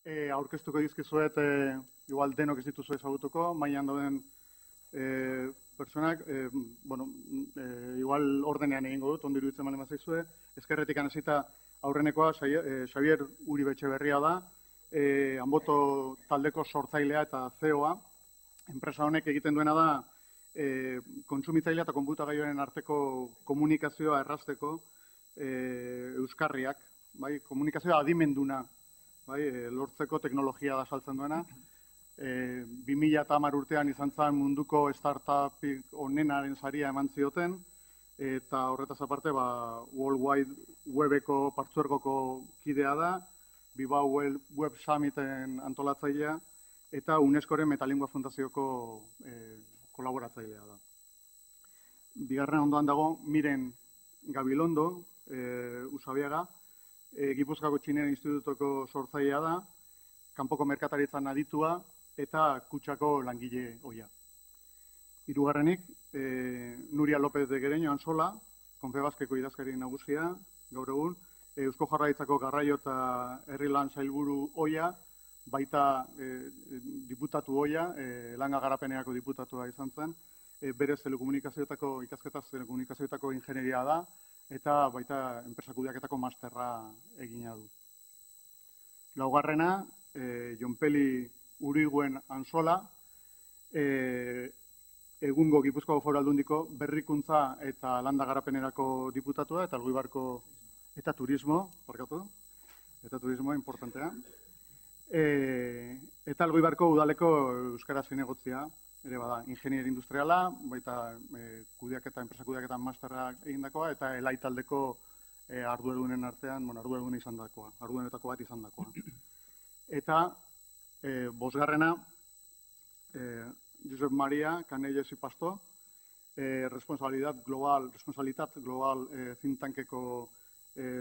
Aurkeztuko dizkizuet, igual denok ez dituzu ezagutuko, mailan dauden pertsonak, igual ordenean egingo dut, ondo iruditzen baldin bazaizue. Ezkerretik hasita aurrenekoa Xabier Uribe Etxeberria da, Anboto taldeko sortzailea eta CEO-a. Enpresa honek egiten duena da, kontsumitzailea eta konputagailuaren arteko komunikazioa errazteko euskarriak, bai, komunikazioa adimenduna, bai, lortzeko teknologia da saltzen duena. 2010 urtean izan zen munduko startupik onenaren saria eman zioten, eta horretaz aparte, World Wide Webeko partzuergoko kidea da, Bilbao Web Summiten antolatzailea, eta UNESCOren Metalingua Fundazioko kolaboratzailea da. Bigarren ondoan dago Miren Gabilondo, Usabiaga, Gipuzkoako Txinera Institutuko sortzailea da, kanpoko merkataritzan aditua eta Kutxako langile ohia. Hirugarrenik, Nuria López de Gereño Ansola, Confebaskeko idazkari nagusia, gaur egun, Eusko Jaurlaritzako garraio eta herri-lan sailburu ohia, baita diputatu ohia, langa garapenerako diputatua izan zen, berez telekomunikazioetako ikasketaz telekomunikazioetako ingenieria da, eta baita enpresa kudeaketako masterra egina du. Laugarrena, Jonpeli Uriguen Ansola, egungo Gipuzkoako Foru Aldundiko berrikuntza eta landa garapenerako diputatua, eta Elgoibarko eta turismo, eta turismo importantea. Eta Elgoibarko udaleko euskara zinegotzia, ere bada, ingenier industriala, baita enpresa kudeaketa masterra egindakoa, eta elai taldeko arduedunen artean, arduedun izandakoa, arduenetako bat izandakoa. Eta bosgarrena, Josep Maria Canelles y Pastor, responsabilitat global think tankeko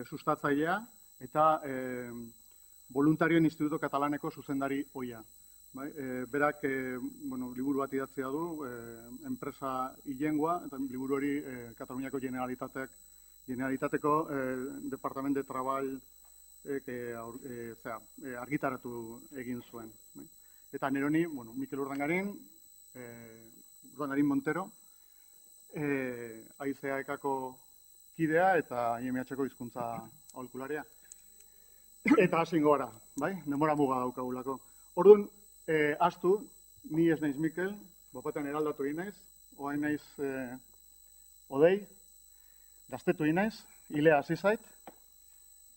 sustatzailea, eta voluntarioen Instituto Katalaneko zuzendari ohia. Berak liburu bat idatzia du, enpresa hilengua, eta liburu hori Kataluniako Generalitateko Departament de Treball argitaratu egin zuen. Eta neroni, Mikel Urdangarin Montero, AICAeko kidea eta IMH-ko hizkuntza aholkularia. Eta hasingo gara, bai? Denbora muga daukagulako. Orduan, astu, ni ez naiz Mikel, bapatean eraldatu egin naiz, oain naiz Odei, gaztetu egin naiz, hilea hasi zait,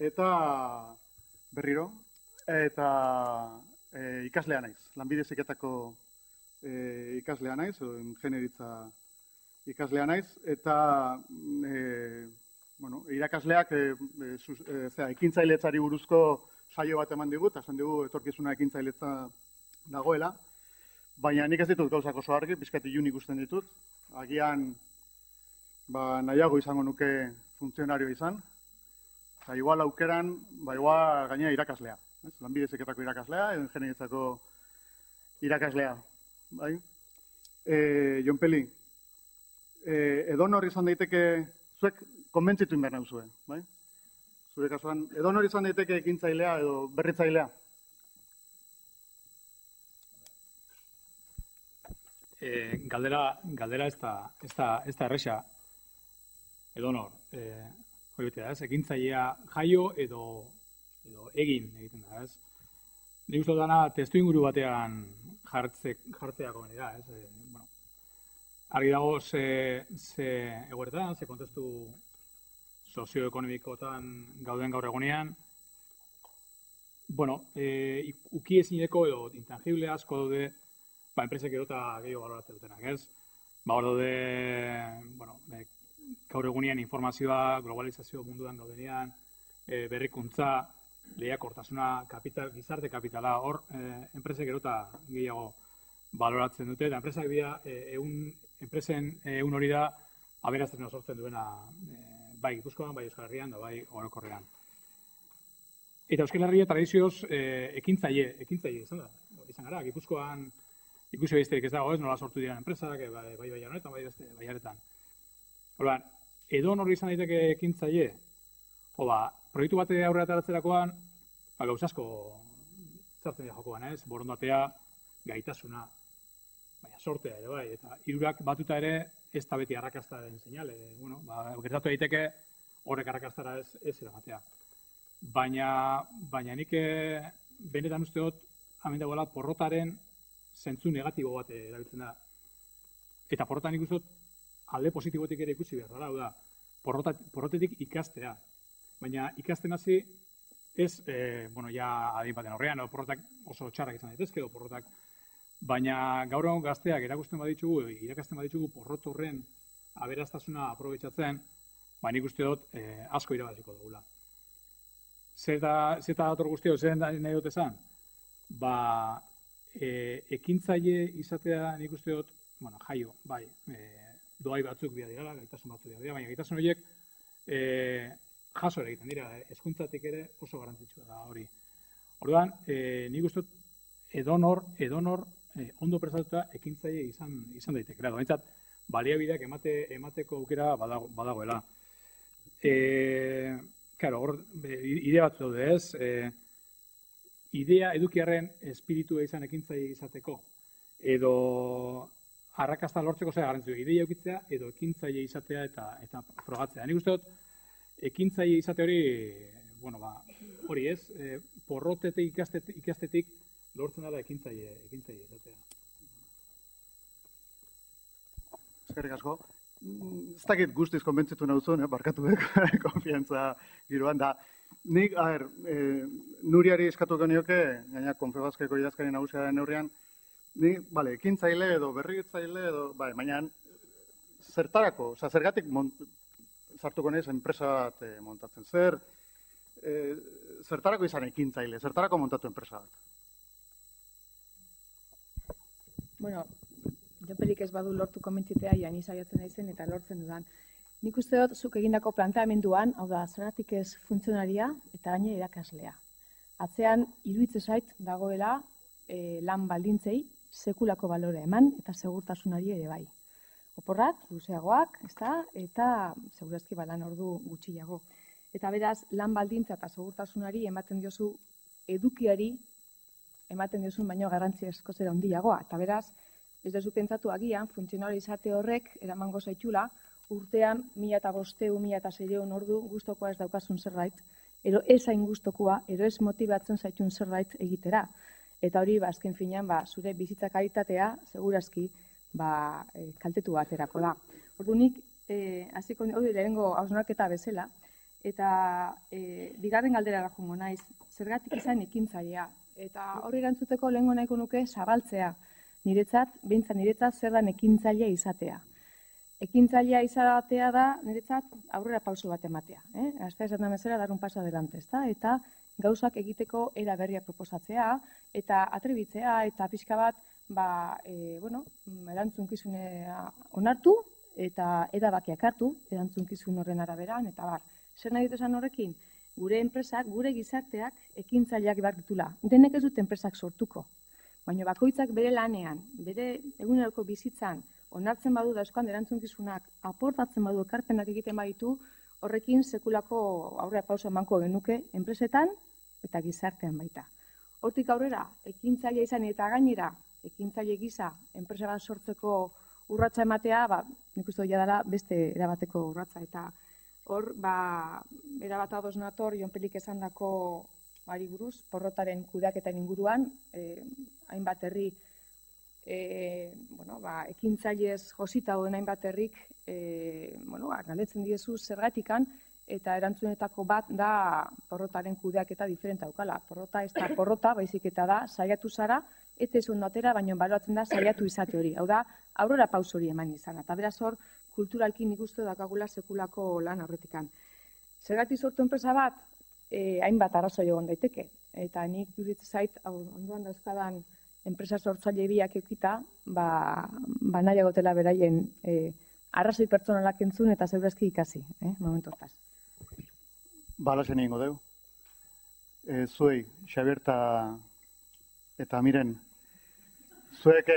eta berriro, eta ikaslea naiz, lanbide heziketako ikaslea naiz, ingenieritza ikaslea naiz, eta irakasleak ekintzailetzari buruzko saio bat eman digut, esan digu etorkizuna ekintzailetza dagoela, baina nik ez ditut gauzak oso argi, pixkat ilun ikusten ditut, agian nahiago izango nuke funtzionario izan, eta igual aukeran, igual gainera irakaslea, lanbide heziketako irakaslea, edo ingenieritzako irakaslea. Jonpeli, edonor izan daiteke, zuek konbentzitu inberna duzue, bai? Zure kasuan, edonor izan daiteke ekintzailea edo berritzailea? Galdera ez da erresa, edonor. Hori bete da, ez? Ekintzailea jaio edo egin egiten da, ez? Nik uste dana testu inguru batean jartzeako benera, ez? Argi dago ze egoeretan, ze kontestu sozioekonomikotan gauden gaur egunean. Uki ezineko edo intangible asko daude, enpresek erota gehiago baloratzen dutenak, ez? Hor daude, gaur egunean informazioa, globalizazio munduan gaudenean, berrikuntza, lehiakortasuna, gizarte kapitala, hor enpresek erota gehiago baloratzen dute, eta enpresak dira, enpresen ehun hori da aberaztasuna sortzen duena bai Gipuzkoan, bai Euskal Herrian, da bai orokorrean. Eta Euskal Herria tradizioz ekintzaile izan gara, Gipuzkoan ikusi besterik ez dago, ez nola sortu dira enpresak, bai honetan, bai haretan. Orduan, edo nor izan daiteke ekintzaile, proiektu bate aurrera ateratzerakoan, gauza asko zartzen dira jokoan, ez? Borondatea, gaitasuna, baina sortea ere bai, eta hirurak batuta ere ez da beti arrakastaren seinale. Bueno, gertatu daiteke horrek arrakastara ez eramatea. Baina nik benetan uste dut, hemen dagoela porrotaren zentzu negatibo bat erabiltzen da. Eta porrotan nik uste dut alde positibotik ere ikusi behar dara, hau da, porrotetik ikastea. Baina ikasten hasi ez, ja adin baten horrean, porrotak oso txarrak izan daitezke, porrotak. Baina gaur egun gazteak irakasten baditugu porrot horren aberastasuna aprobetxatzen, nik uste dut asko irabaziko dugula. Zeta dator guztio, zer nahi dut esan? Ekintzaile izatea nik uste dut, jaio, bai, doai batzuk bia dira, gaitasun batzuk bia dira, baina gaitasun horiek jaso ere egiten dira, hezkuntzatik ere oso garrantzitsua da hori. Orduan, nik uste dut edonor ondo prestatuta ekintzaile izan daiteke. Behintzat, baliabideak emateko aukera badagoela. Hor, ide bat daude ez, idea edukiarren espiritua izan ekintzaile izateko, edo arrakasta lortzeko zer garrantzitsua, ideia eukitzea edo ekintzaile izatea eta frogatzea. Nik uste dut, ekintzaile izate hori, hori ez, porrotetik ikastetik lortzen dela ekintzaile izatea. Eskerrik asko. Ez dakit guztiz konbentzitu nauzun, barkatu konfiantza giroan da. Nik, Nuriari eskatuko nioke, gaina Konfebasqueko idazkari nagusia den neurrian, nik, ekintzaile edo berritzaile edo, baina zertarako, zergatik sartuko naiz enpresa bat montatzen. Zertarako izan ekintzaile, zertarako montatu enpresa bat? Bueno, joperik ez badu lortu komentzitea, jani saiatzen naizen eta lortzen dudan. Nik uste dut, zuk egindako planteamenduan, hau da, zeratik ez funtzionaria eta gaine irakaslea. Atzean, iruditzen zait dagoela lan baldintzei sekulako balorea eman eta segurtasunari ere bai. Oporrak, luzeagoak, eta segurazki lan ordu gutxiago. Eta beraz, lan baldintza eta segurtasunari ematen diozu edukiari, ematen diozun baino garrantzi eskozera handiagoa. Eta beraz, ez duzu pentsatu agian, funtzionalizate horrek eramango zaitxula, urtean 1500-1600 ordu gustokoa ez daukasun zerbait, ero ez hain gustokoa, ero ez motibatzen zaitxun zerbait egitera. Eta hori, azken finean, zure bizitza kalitatea, segurazki, kaltetu baterako da. Ordunik, hasiko hori lehenengo hausnarketa bezala, eta bigarren galdera jungo naiz, zergatik izan ekintzailea. Eta hori erantzuteko lehengo nahiko nuke zabaltzea. Behintzat niretzat zer dan ekintzailea izatea. Ekintzailea izatea da niretzat aurrera pauso bat ematea. Gaztea esan da bezala dar un paso adelante, eta gauzak egiteko era berria proposatzea, eta atrebitzea, eta pixka bat, erantzunkizunea onartu, eta erabakiak hartu, erantzunkizun horren araberan, eta bar. Zer nahi dut esan horrekin? Gure enpresak, gure gizarteak ekintzaileak behar ditula. Denek ez dut enpresak sortuko. Baina bakoitzak bere lanean, bere eguneroko bizitzan, onartzen badu dauzkoan erantzunkizunak, aportatzen badu ekarpenak egiten baditu, horrekin sekulako aurrera pauso emango genuke enpresetan eta gizartean baita. Hortik aurrera, ekintzaile izan eta gainera, ekintzaile gisa, enpresa bat sortzeko urratsa ematea, nik uste dut dela beste erabateko urratsa. Eta hor, erabat ados nator, Jon Pelik esandako ari buruz, porrotaren kudeaketan inguruan, hainbat herri, ekintzailez josita hoden hainbat herrik, galdetzen diezu zergatikan, eta erantzunetako bat da porrotaren kudeaketa diferente daukala. Porrota ez da porrota, baizik eta da, saiatu zara, ez ez ondo atera, baina baloatzen da saiatu izate hori. Hau da, aurrera paus hori eman izan. Eta beraz hor, kulturalki nik uste dakagula sekulako lan horretikan. Zergatik sortu enpresa bat, hainbat arrazoi egon daiteke. Eta nik iruditzen zait, ondoan dauzkadan enpresa sortzaile biak eukita, nahiago gotela beraien arrazoi pertsonalak entzun eta zeurazki ikasi, momentu hortaz. Balazen egingo deu. Zuei, Xabier eta Miren, zuek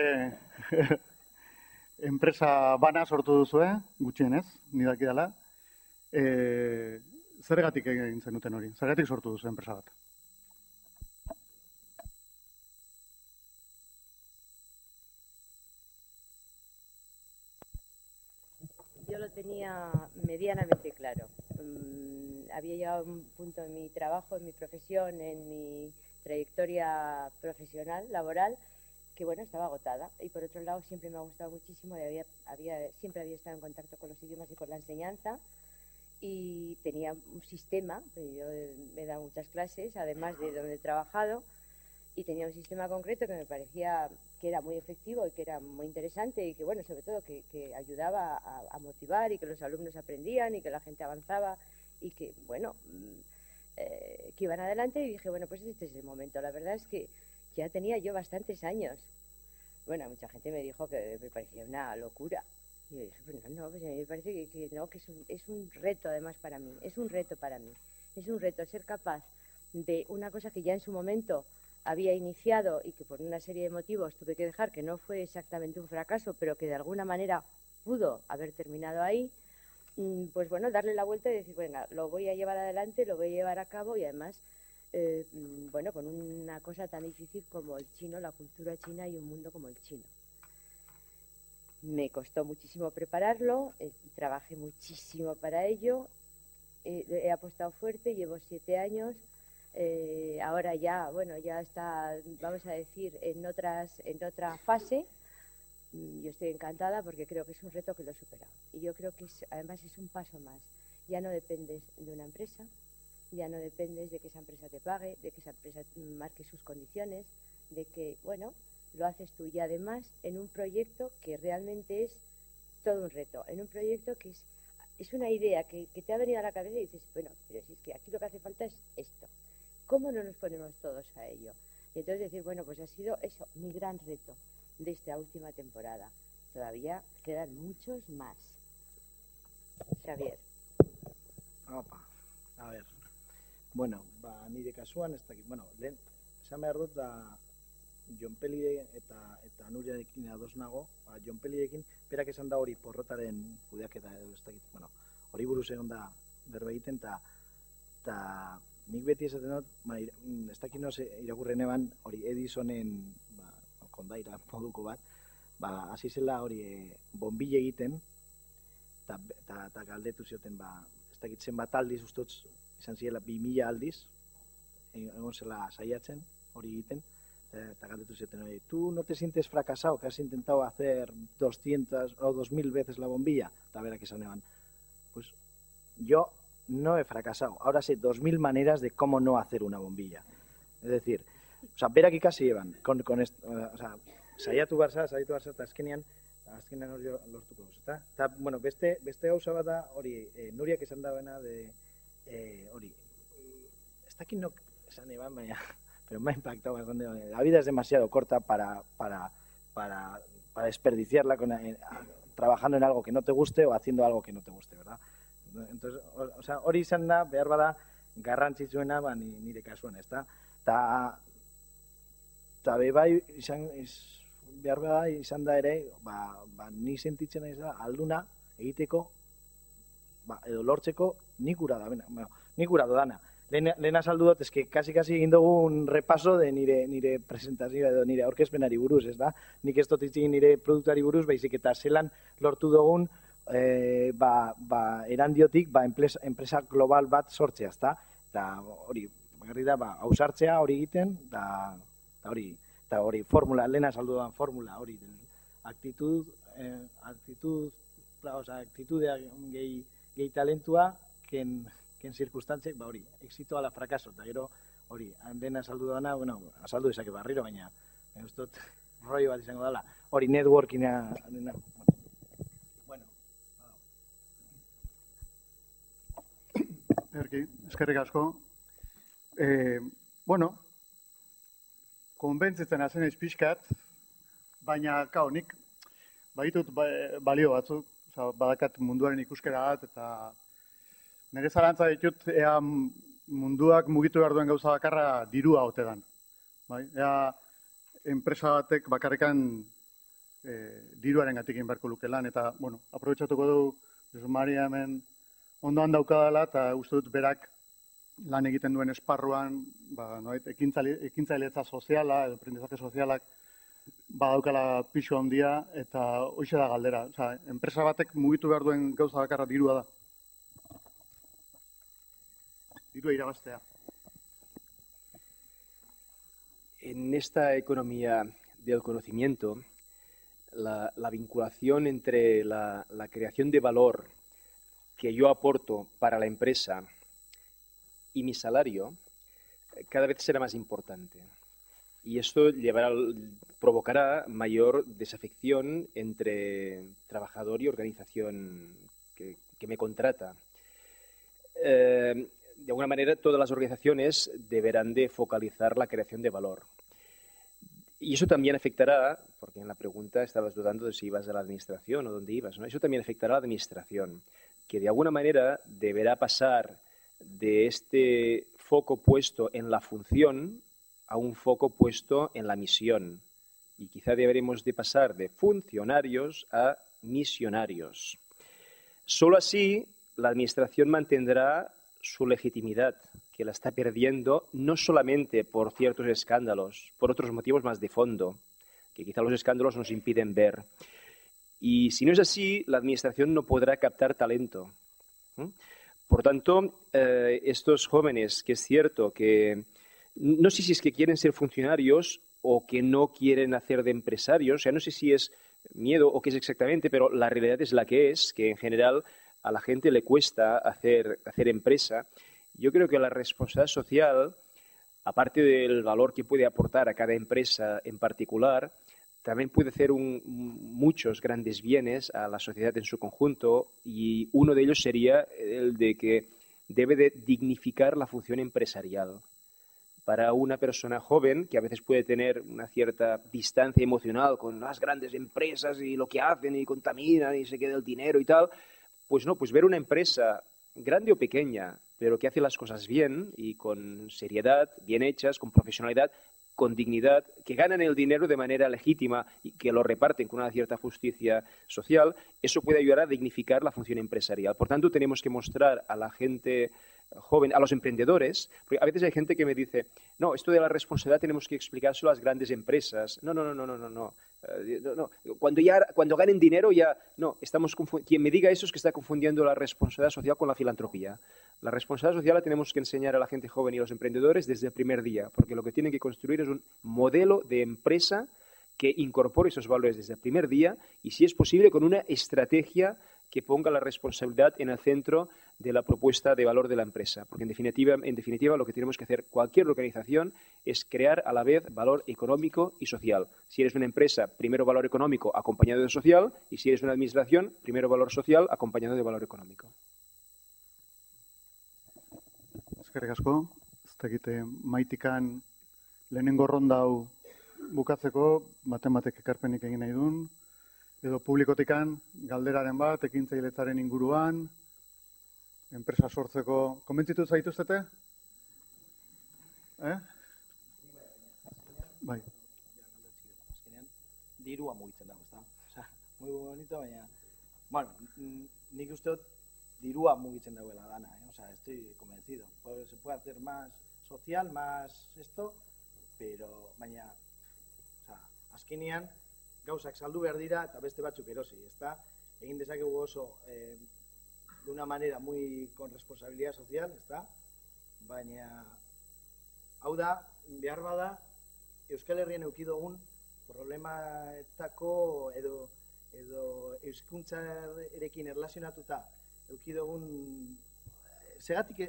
enpresa bana sortu duzue, gutxienez, nidak idala. Zergatik egin zenuten hori? Zergatik sortu duzu enpresa bat? yo lo tenía medianamente claro. Había llegado a un punto en mi trabajo, en mi profesión, en mi trayectoria profesional, laboral, que bueno, estaba agotada. Y por otro lado, siempre me ha gustado muchísimo, siempre había estado en contacto con los idiomas y con la enseñanza. Y tenía un sistema, yo me he dado muchas clases, además de donde he trabajado, y tenía un sistema concreto que me parecía que era muy efectivo y que era muy interesante y que, bueno, sobre todo que ayudaba a motivar y que los alumnos aprendían y que la gente avanzaba y que, bueno, que iban adelante. Y dije, bueno, pues este es el momento. La verdad es que ya tenía yo bastantes años. Bueno, mucha gente me dijo que me parecía una locura. Y yo dije, pues no, pues a mí me parece que no, que es un reto además para mí, es un reto para mí. Es un reto ser capaz de una cosa que ya en su momento había iniciado y que por una serie de motivos tuve que dejar, que no fue exactamente un fracaso, pero que de alguna manera pudo haber terminado ahí, pues bueno, darle la vuelta y decir, bueno, lo voy a llevar adelante, lo voy a llevar a cabo y además, bueno, con una cosa tan difícil como el chino, la cultura china y un mundo como el chino. Me costó muchísimo prepararlo, trabajé muchísimo para ello, he apostado fuerte, llevo 7 años. Ahora ya, bueno, ya está, vamos a decir, en otra fase. Yo estoy encantada porque creo que es un reto que lo he superado. Y yo creo que además es un paso más. Ya no dependes de una empresa, ya no dependes de que esa empresa te pague, de que esa empresa marque sus condiciones, de que, bueno, lo haces tú. Y además en un proyecto que realmente es todo un reto, en un proyecto que es una idea que te ha venido a la cabeza y dices, bueno, pero si es que aquí lo que hace falta es esto. ¿Cómo no nos ponemos todos a ello? Y entonces decir, bueno, pues ha sido eso, mi gran reto de esta última temporada. Todavía quedan muchos más. Xavier. Opa, a ver. Bueno, nire kasuan ez dakit. Bueno, lehen, esan behar dut da Jon Peli eta Nuriarekin ados nago. Jon Pelirekin, berak esan da hori porrotaren kudeaketa edo ez dakit. Bueno, hori buruz egon da berba egiten, eta nik beti esaten dut, ez dakit noz irakurren eban, hori Edisonen kondaira moduko bat, hasi zela hori bombile egiten, eta galdetu zioten, ez dakit zenbat aldiz, ustotz, izan zirela 2000 aldiz, egon zela saiatzen hori egiten, eta galdetu zioten hori, ¿tú no te sientes fracasado que has intentado hacer 200 o 2000 veces la bombilla? Eta berak esan eban, pues yo no he fracasado, ahora sé 2000 maneras de cómo no hacer una bombilla. Es decir, o sea, berak ikasi eban, con esto, o sea, saiatu barza, eta azkenean hori lortuko duz, eta, bueno, beste gauza bat da, hori, Nuriak esan dagoena, hori, ez dakit nok esan eban, baina, pero me ha impactado bastante, la vida es demasiado corta para desperdiciarla trabajando en algo que no te guste o haciendo algo que no te guste, ¿verdad? Entonces, o sea, hori izan da, behar bada, garrantzitsuena, nire kasuan, ez da? Eta bebai, behar bada, izan da ere, ni sentitzen naiz da, alduna egiteko, edo lortzeko, nik gura da, nik gura dodana. Lehen azaldu dut, eske, kasi egin dugu un repaso de nire presentazioa edo nire aurkezpenari buruz, ez da? Nik ez dut itzegin nire produktari buruz, baizik eta zelan lortu dugun, erandiotik, enpresa global bat sortzea, ez da? Eta hori, bagarri da, hausartzea hori egiten, eta hori, formula, lehen azaldu dudan formula, hori, aktitudea gehi talentua, ken zirkustantziek, hori, exito ala frakaso, eta gero, hori, lehen azaldu dudana, bueno, azaldu dezake barriro, baina, ez dut, rollo bat izango dela, hori, networkinga, bueno. Eskerrik asko. Bueno, konbentzitzen hazen eiz pixkat, baina, kao, nik baditut balio batzuk, badakat munduaren ikuskera bat, eta nire zalantza ditut, ea munduak mugitu behar duen gauza bakarra dirua ote dan. Ea enpresa batek bakarrikan diruaren gatik inbarko luke lan, eta, bueno, aprobetsatuko du, Josu Maria hemen ondoan daukadala, eta uste dut berak lan egiten duen esparruan, ekintzailetza soziala, edo aprendizaje sozialak, badaukala pixu handia, eta hoxe da galdera. Osea, enpresa batek mugitu behar duen gauza bakarra dirua da. Dirua irabaztea. En esta economía del conocimiento, la vinculación entre la creación de valor que yo aporto para la empresa y mi salario cada vez será más importante. Y esto provocará mayor desafección entre trabajador y organización que me contrata. De alguna manera, todas las organizaciones deberán de focalizar la creación de valor. Y eso también afectará, porque en la pregunta estabas dudando de si ibas a la administración o dónde ibas, ¿no? Eso también afectará a la administración, que de alguna manera deberá pasar de este foco puesto en la función a un foco puesto en la misión. Y quizá deberemos de pasar de funcionarios a misionarios. Solo así la administración mantendrá su legitimidad, que la está perdiendo no solamente por ciertos escándalos, por otros motivos más de fondo, que quizá los escándalos nos impiden ver. Y si no es así, la administración no podrá captar talento. Por tanto, estos jóvenes, que es cierto que no sé si es que quieren ser funcionarios o que no quieren hacer de empresarios, o sea, no sé si es miedo o qué es exactamente, pero la realidad es la que es, que en general a la gente le cuesta hacer empresa. Yo creo que la responsabilidad social, aparte del valor que puede aportar a cada empresa en particular, también puede hacer muchos grandes bienes a la sociedad en su conjunto, y uno de ellos sería el de que debe de dignificar la función empresarial. Para una persona joven, que a veces puede tener una cierta distancia emocional con las grandes empresas y lo que hacen y contaminan y se queda el dinero y tal, pues no, pues ver una empresa grande o pequeña, pero que hace las cosas bien y con seriedad, bien hechas, con profesionalidad, con dignidad, que ganan el dinero de manera legítima y que lo reparten con una cierta justicia social, eso puede ayudar a dignificar la función empresarial. Por tanto, tenemos que mostrar a la gente joven, a los emprendedores, porque a veces hay gente que me dice, no, esto de la responsabilidad tenemos que explicárselo a las grandes empresas. No. Cuando ganen dinero ya, no, quien me diga eso es que está confundiendo la responsabilidad social con la filantropía. La responsabilidad social la tenemos que enseñar a la gente joven y a los emprendedores desde el primer día, porque lo que tienen que construir es un modelo de empresa que incorpore esos valores desde el primer día y, si es posible, con una estrategia que ponga la responsabilidad en el centro de la propuesta de valor de la empresa. Porque en definitiva lo que tenemos que hacer cualquier organización es crear a la vez valor económico y social. Si eres una empresa, primero valor económico acompañado de social, y si eres una administración, primero valor social acompañado de valor económico. Eskerrik asko, ez dakite maitikan lehenengo ronda hau bukatzeko, batek ekarpenik egin nahi duen, edo publikotikan galderaren bat, ekintzailetzaren inguruan, enpresa sortzeko, konbentzitu zaituztete? Bai. Dirua mugitzen dago, ezta? Osea, muy bonito, baina, bueno, nik uste dut dirua mugitzen dagoela dana, Osea, estoy convencido. Se puede hacer más social, más esto, pero, baina, osea, azkenean, gauzak saldu behar dira eta beste batzuk erosi, ezta? Egin dezakegu oso de una manera muy con responsabilidad social, ezta? Baina, hau da, behar bada, Euskal Herrian eduki dugun problemaetako edo hizkuntzarekin erlazionatuta eduki dugun segatik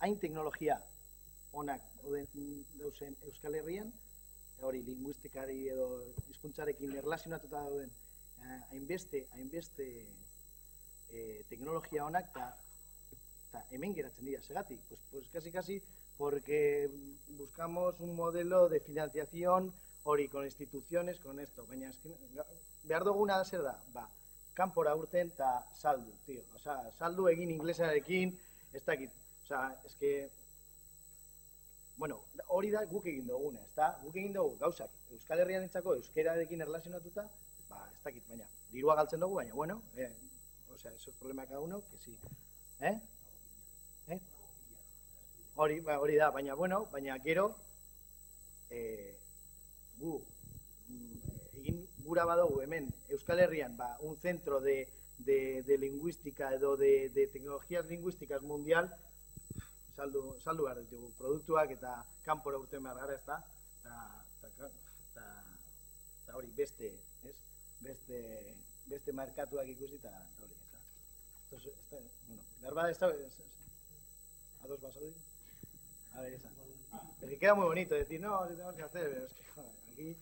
hain teknologia onak dauzen Euskal Herrian, hori linguistikari edo hizkuntzarekin erlazionatuta dauden hainbeste teknologia onak eta hemen geratzen dira, segatik, pues casi porque buscamos un modelo de financiación hori con instituciones, con esto, baina behar duguna zer da, kanpora urten eta saldu, tío, osea, saldu egin inglesarekin, ez dakit, osea, eske, bueno, hori da guk egin duguna, ezta? Guk egin dugu gauzak Euskal Herrian entzako euskerarekin erlazionatuta, ez dakit, baina, dirua galtzen dugu, baina, bueno, osea, eso es problema de cada uno, que sí, Hori da, baina, bueno, baina gero, gu egin gura badugu hemen Euskal Herrian un centro de lingüística edo de tecnologías lingüísticas mundial, saldu behar ditugu produktuak eta kanpora urten behar gara, ezta? Eta hori beste merkatuak ikusi eta hori, ezta? Entonces, behar bada, ¿a dos vasos? A ver, esa. Porque queda muy bonito decir, no, lo tenemos que hacer, pero es que, joder, aquí...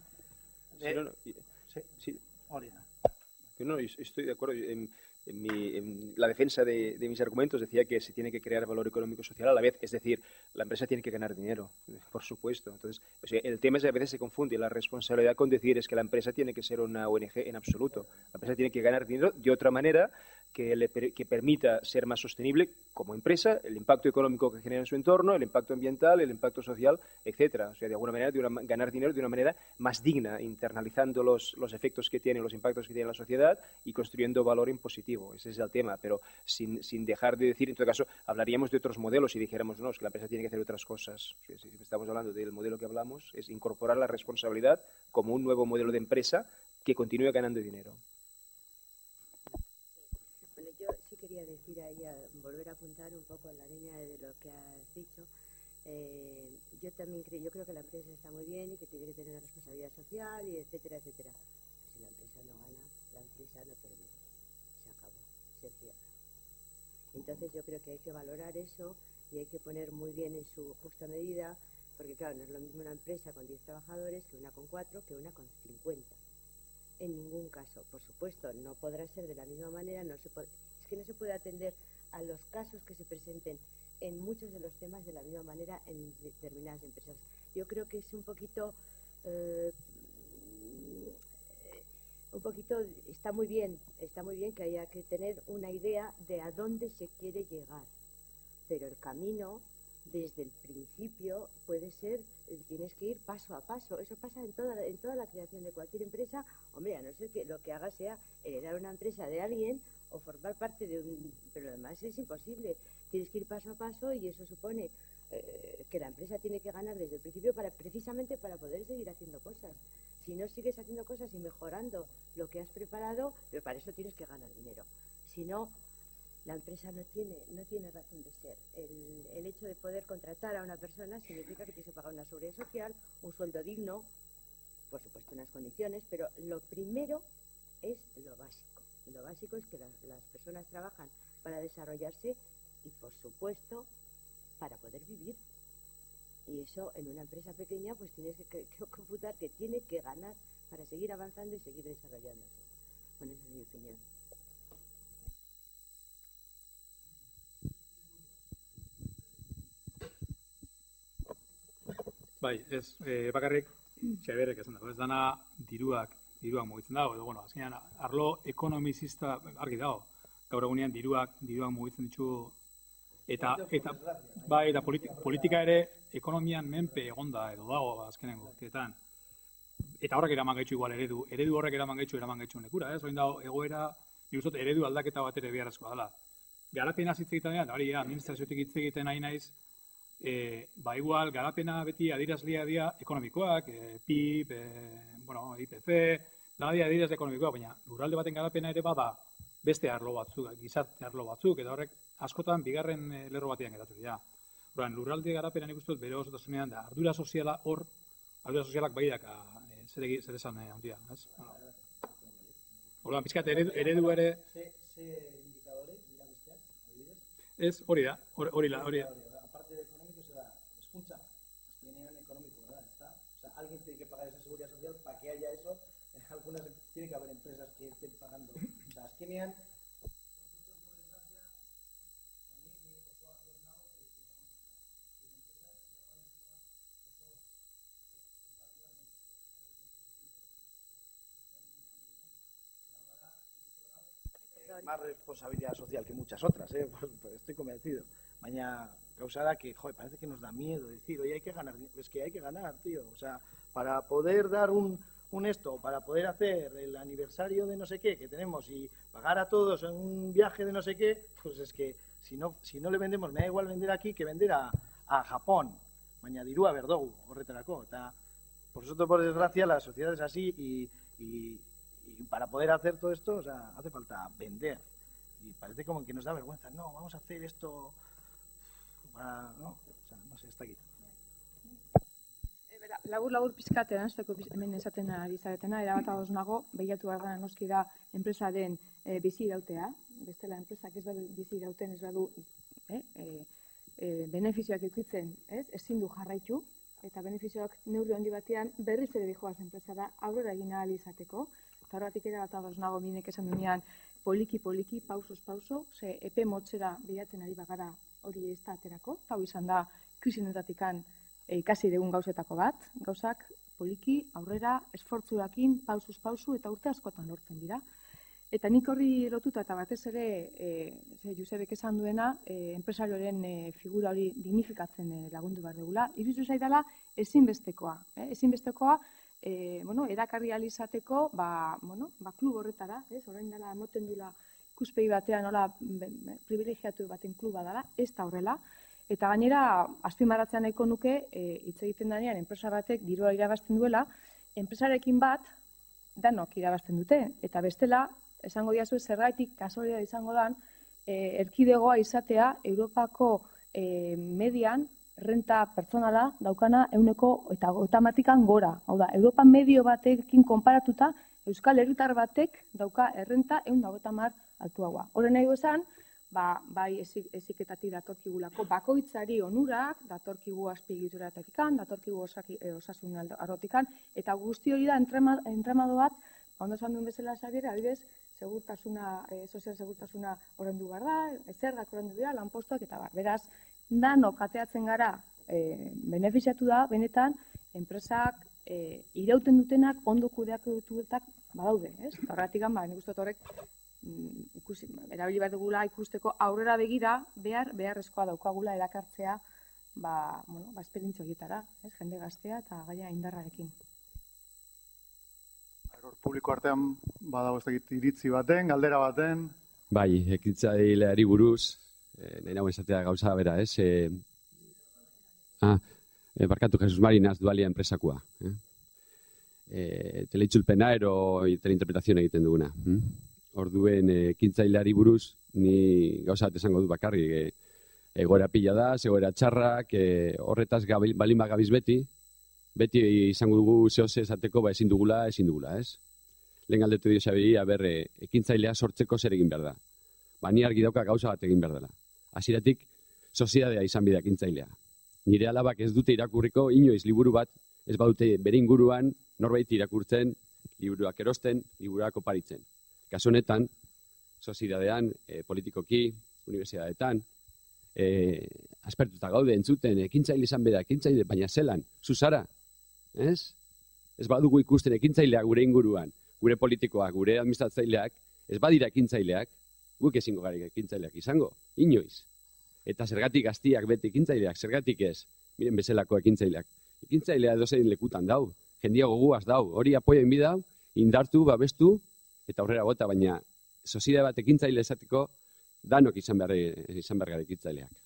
Sí. Orina. No, estoy de acuerdo. En la defensa de mis argumentos decía que se tiene que crear valor económico y social a la vez, es decir, la empresa tiene que ganar dinero, por supuesto. Entonces, o sea, el tema es que a veces se confunde la responsabilidad con decir es que la empresa tiene que ser una ONG en absoluto. La empresa tiene que ganar dinero de otra manera que permita ser más sostenible como empresa, el impacto económico que genera en su entorno, el impacto ambiental, el impacto social, etcétera. O sea, de alguna manera, ganar dinero de una manera más digna, internalizando los efectos que tiene, los impactos que tiene la sociedad y construyendo valor en positivo. Ese es el tema, pero sin dejar de decir, en todo caso, hablaríamos de otros modelos y dijéramos, no, es que la empresa tiene que hacer otras cosas. Si estamos hablando del modelo que hablamos, es incorporar la responsabilidad como un nuevo modelo de empresa que continúe ganando dinero. Yo sí quería decir a ella, volver a apuntar un poco en la línea de lo que has dicho. Yo también yo creo que la empresa está muy bien y que tiene que tener una responsabilidad social y etcétera, etcétera. Pero si la empresa no gana, la empresa no permite. Se acabó, se cierra. Entonces yo creo que hay que valorar eso y hay que poner muy bien en su justa medida, porque claro, no es lo mismo una empresa con 10 trabajadores que una con 4 que una con 50. En ningún caso, por supuesto, no podrá ser de la misma manera, es que no se puede atender a los casos que se presenten en muchos de los temas de la misma manera en determinadas empresas. Yo creo que es un poquito, está muy bien que haya que tener una idea de a dónde se quiere llegar, pero el camino desde el principio puede ser, tienes que ir paso a paso. Eso pasa en toda la creación de cualquier empresa. Hombre, a no ser que lo que haga sea heredar una empresa de alguien o formar parte de un... Pero lo demás es imposible. Tienes que ir paso a paso y eso supone que la empresa tiene que ganar desde el principio precisamente para poder seguir haciendo cosas. Si no sigues haciendo cosas y mejorando lo que has preparado, pero para eso tienes que ganar dinero. Si no, la empresa no tiene razón de ser. El hecho de poder contratar a una persona significa que tienes que pagar una seguridad social, un sueldo digno, por supuesto unas condiciones, pero lo primero es lo básico. Y lo básico es que las personas trabajan para desarrollarse y, por supuesto, para poder vivir. Y eso en una empresa pequeña pues tienes que computar que tiene que ganar para seguir avanzando y seguir desarrollándose. Bueno, esa es mi opinión. Bai, ez, bakarrik, Xaberrek esan dago, ez dana diruak mugitzen dago, edo, bueno, azkenean, arlo ekonomizista argi dago, gaur egunean diruak mugitzen ditu, eta politika ere ekonomian menpe egonda edo dago azkenengo urteetan. Eta horrek eraman gaitxu igual eredu horrek eraman gaitxu nekura, ez? Orain dago egoera, nik uste eredu aldaketa bat ere beharrezkoa dela. Garapena hitz egiten dira, hori administraziotik hitz egiten nahi naiz, igual, garapena beti adirazlia dira ekonomikoak, PIB, IPC, dara dira adiraz ekonomikoak, baina lurralde baten garapena ere bada beste arlo batzuk, gizarte arlo batzuk, eta horrek askotan bigarren lerro batean geratzen dira. Lurralde garapena nik uste dut bere osotasunean da, ardura sozialak bai daka zer esan handia, ez? Horban, pizkat eredu ere... Ze indikadore dira besteak, adibidez? Ez, hori da. Aparte de económico será escucha, azkenean económico, ¿verdad? O sea, alguien tiene que pagar esa seguridad social para que haya eso. Algunas tiene que haber empresas que estén pagando. O sea, azkenean más responsabilidad social que muchas otras, pues estoy convencido. Baina causa da que, joder, parece que nos da miedo decir, oye, hay que ganar, es que hay que ganar, tío. O sea, para poder dar un esto, para poder hacer el aniversario de no sé qué que tenemos y pagar a todos en un viaje de no sé qué, pues es que si no le vendemos, me da igual vender aquí que vender a Japón. Baina dirua berdogu horretarako, eta por suerte, por desgracia, la sociedad es así y para poder hacer todo esto, o sea, hace falta vender. Y parece como que nos da vergüenza. No, vamos a hacer esto ¿no? O sea, no sé, está aquí. Labur pizkat erantzeko hemen esaten ari zaretena, erabat ados nago, behiatu behar dena noski da enpresaren bizi irautea, bestela enpresak ez badu bizi irauten, ez badu benefizioak edukitzen, ezin du jarraitu, eta benefizioak neurri handi batean berriz ere dijoaz enpresara aurrera egin ahal izateko, eta horretik erabat ados nago minek esan duenean poliki, pausos, ze epe motzera bilatzen ari bagara hori ez da aterako, eta hau izan da krisinetatikan ikasi dugun gauzetako bat, gauzak poliki, aurrera, esfortzurakin, pausu eta urte askotan lortzen dira. Eta nik horri lotuta eta batez ere, Josebek esan duena, enpresarioaren figura hori dignifikatzen lagundu behar dugula. Iruditu zaidala ezinbestekoa. Ezinbestekoa, erakarri ahal izateko, klub horretara, orain dela emoten dula ikuspegi batean, nola privilegiatu baten kluba dela, ez da horrela. Eta gainera, azpimarratzen nahiko nuke, hitz egiten denean, enpresa batek dirua irabazten duela, enpresarekin bat, danok irabazten dute. Eta bestela, esango diazu zergatik kasualitatea izango dan, erkidegoa izatea Europako median renta pertsonala daukana 130 gora. Hau da, Europa medio batekin konparatuta, Euskal Herritar batek dauka errenta 130 altuagoa. Horren nahi esan, bai eziketatik datorkigulako bakoitzari onurak, datorkigu azpiegituratatik, datorkigu osasun arlotikan, eta guzti hori da entramado bat, ondo esan duen bezala Xabier, adibidez, sozial segurtasuna orandu behar da, zergak orandu dira, lanpostuak eta bar. Beraz, danok ateatzen gara benefiziatu da, benetan, enpresak irauten dutenak, ondo kudeatuetak badaude, ez? Horregatik nik uste horrek erabili behar dugula ikusteko aurrera begira beharrezkoa daukagula erakartzea esperientzia horietara, jende gaztea eta gaia indarrarekin. Publiko artean badago ez dakit iritzi baten, galdera baten. Bai, ekintzaileari buruz, nahi nagoen esatea gauza bera, ez? Barkatu, Jesus Marinas Dualia enpresakoa. Teleitzulpena ero teleinterpretazioa egiten duguna. Orduen ekintzaileari buruz, ni gauza bat esango du bakarrik. Egoera pila da, egoera txarrak, horretaz balin bagabiz beti izango dugu zehose esateko ezin dugula, ez? Lehen galdetu dio Xabiri, ekintzailea sortzeko zer egin behar da. Ni argi dauka gauza bat egin behar dela. Hasieratik, soziedadea izan bidea ekintzailea. Nire alabak ez dute irakurriko, inoiz liburu bat, ez badute bere inguruan, norbait irakurtzen, liburuak erosten, liburuak oparitzen. Kasu honetan, soziedadean, politikoki, unibertsitateetan, aspertuta gaude entzuten, ekintzaile izan beda, ekintzaile, baina zelan, zuzara, ez? Ez badugu ikusten ekintzailea gure inguruan, gure politikoak, gure administratzaileak, ez badira ekintzaileak, guk ezingo garik ekintzaileak izango, inoiz. Eta zergatik gaztiak bete ekintzaileak, zergatik ez, miren bezalako ekintzaileak. Ekintzailea edozein lekutan dau, jendia goguaz dau, hori apoia inbidau, indartu, babestu, eta aurrera bota, baina soziedade bat ekintzaile esateko danok izan behar ekintzaileak.